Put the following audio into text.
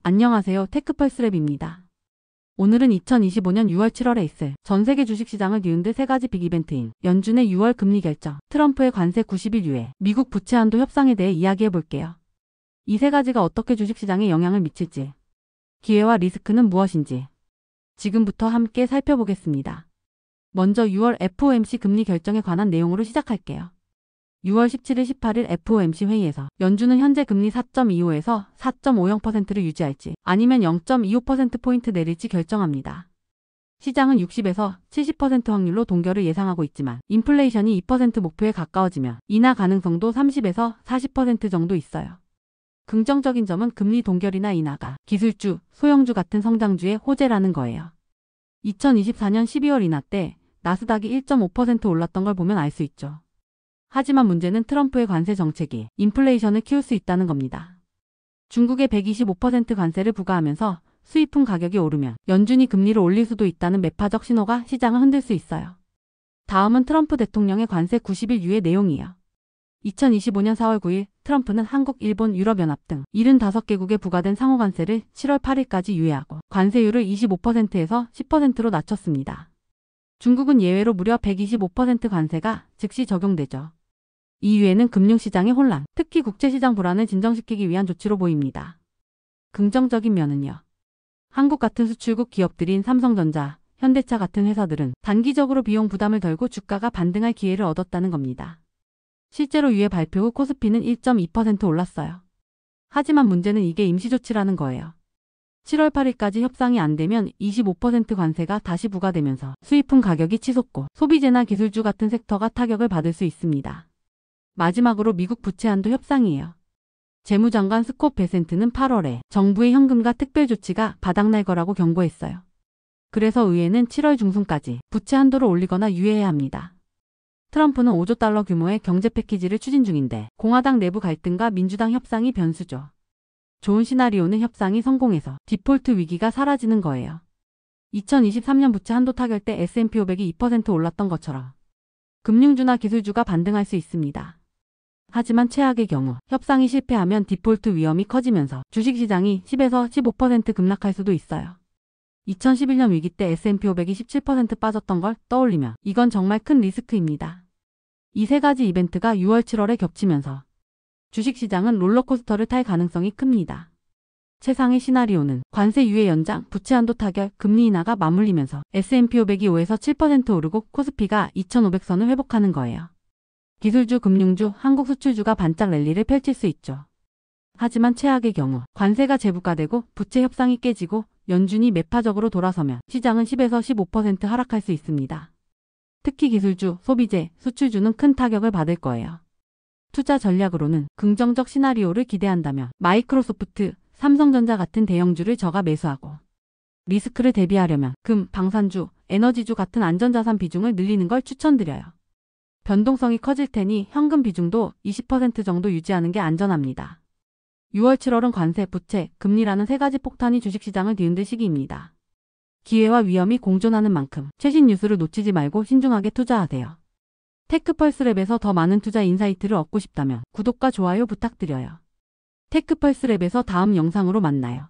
안녕하세요. 테크펄스랩입니다. 오늘은 2025년 6월 7월에 있을 전 세계 주식시장을 뒤흔들 세 가지 빅이벤트인 연준의 6월 금리 결정, 트럼프의 관세 90일 유예, 미국 부채 한도 협상에 대해 이야기해 볼게요. 이 세 가지가 어떻게 주식시장에 영향을 미칠지, 기회와 리스크는 무엇인지 지금부터 함께 살펴보겠습니다. 먼저 6월 FOMC 금리 결정에 관한 내용으로 시작할게요. 6월 17일, 18일 FOMC 회의에서 연준은 현재 금리 4.25에서 4.50%를 유지할지 아니면 0.25%포인트 내릴지 결정합니다. 시장은 60에서 70% 확률로 동결을 예상하고 있지만 인플레이션이 2% 목표에 가까워지며 인하 가능성도 30에서 40% 정도 있어요. 긍정적인 점은 금리 동결이나 인하가 기술주, 소형주 같은 성장주의 호재라는 거예요. 2024년 12월 인하 때 나스닥이 1.5% 올랐던 걸 보면 알 수 있죠. 하지만 문제는 트럼프의 관세 정책이 인플레이션을 키울 수 있다는 겁니다. 중국에 125% 관세를 부과하면서 수입품 가격이 오르면 연준이 금리를 올릴 수도 있다는 매파적 신호가 시장을 흔들 수 있어요. 다음은 트럼프 대통령의 관세 90일 유예 내용이에요. 2025년 4월 9일 트럼프는 한국, 일본, 유럽연합 등 75개국에 부과된 상호관세를 7월 8일까지 유예하고 관세율을 25%에서 10%로 낮췄습니다. 중국은 예외로 무려 125% 관세가 즉시 적용되죠. 이 유예는 금융시장의 혼란, 특히 국제시장 불안을 진정시키기 위한 조치로 보입니다. 긍정적인 면은요. 한국 같은 수출국 기업들인 삼성전자, 현대차 같은 회사들은 단기적으로 비용 부담을 덜고 주가가 반등할 기회를 얻었다는 겁니다. 실제로 유예 발표 후 코스피는 1.2% 올랐어요. 하지만 문제는 이게 임시조치라는 거예요. 7월 8일까지 협상이 안 되면 25% 관세가 다시 부과되면서 수입품 가격이 치솟고 소비재나 기술주 같은 섹터가 타격을 받을 수 있습니다. 마지막으로 미국 부채 한도 협상이에요. 재무장관 스콧 베센트는 8월에 정부의 현금과 특별 조치가 바닥날 거라고 경고했어요. 그래서 의회는 7월 중순까지 부채 한도를 올리거나 유예해야 합니다. 트럼프는 5조 달러 규모의 경제 패키지를 추진 중인데 공화당 내부 갈등과 민주당 협상이 변수죠. 좋은 시나리오는 협상이 성공해서 디폴트 위기가 사라지는 거예요. 2023년 부채 한도 타결 때 S&P 500이 2% 올랐던 것처럼 금융주나 기술주가 반등할 수 있습니다. 하지만 최악의 경우 협상이 실패하면 디폴트 위험이 커지면서 주식시장이 10에서 15% 급락할 수도 있어요. 2011년 위기 때 S&P 500이 17% 빠졌던 걸 떠올리면 이건 정말 큰 리스크입니다. 이 세 가지 이벤트가 6월 7월에 겹치면서 주식시장은 롤러코스터를 탈 가능성이 큽니다. 최상의 시나리오는 관세 유예 연장, 부채 한도 타결, 금리 인하가 맞물리면서 S&P 500이 5에서 7% 오르고 코스피가 2500선을 회복하는 거예요. 기술주, 금융주, 한국 수출주가 반짝 랠리를 펼칠 수 있죠. 하지만 최악의 경우 관세가 재부과되고 부채 협상이 깨지고 연준이 매파적으로 돌아서면 시장은 10에서 15% 하락할 수 있습니다. 특히 기술주, 소비재, 수출주는 큰 타격을 받을 거예요. 투자 전략으로는 긍정적 시나리오를 기대한다면 마이크로소프트, 삼성전자 같은 대형주를 저가 매수하고 리스크를 대비하려면 금, 방산주, 에너지주 같은 안전자산 비중을 늘리는 걸 추천드려요. 변동성이 커질 테니 현금 비중도 20% 정도 유지하는 게 안전합니다. 6월 7월은 관세, 부채, 금리라는 세 가지 폭탄이 주식시장을 뒤흔들 시기입니다. 기회와 위험이 공존하는 만큼 최신 뉴스를 놓치지 말고 신중하게 투자하세요. 테크펄스랩에서 더 많은 투자 인사이트를 얻고 싶다면 구독과 좋아요 부탁드려요. 테크펄스랩에서 다음 영상으로 만나요.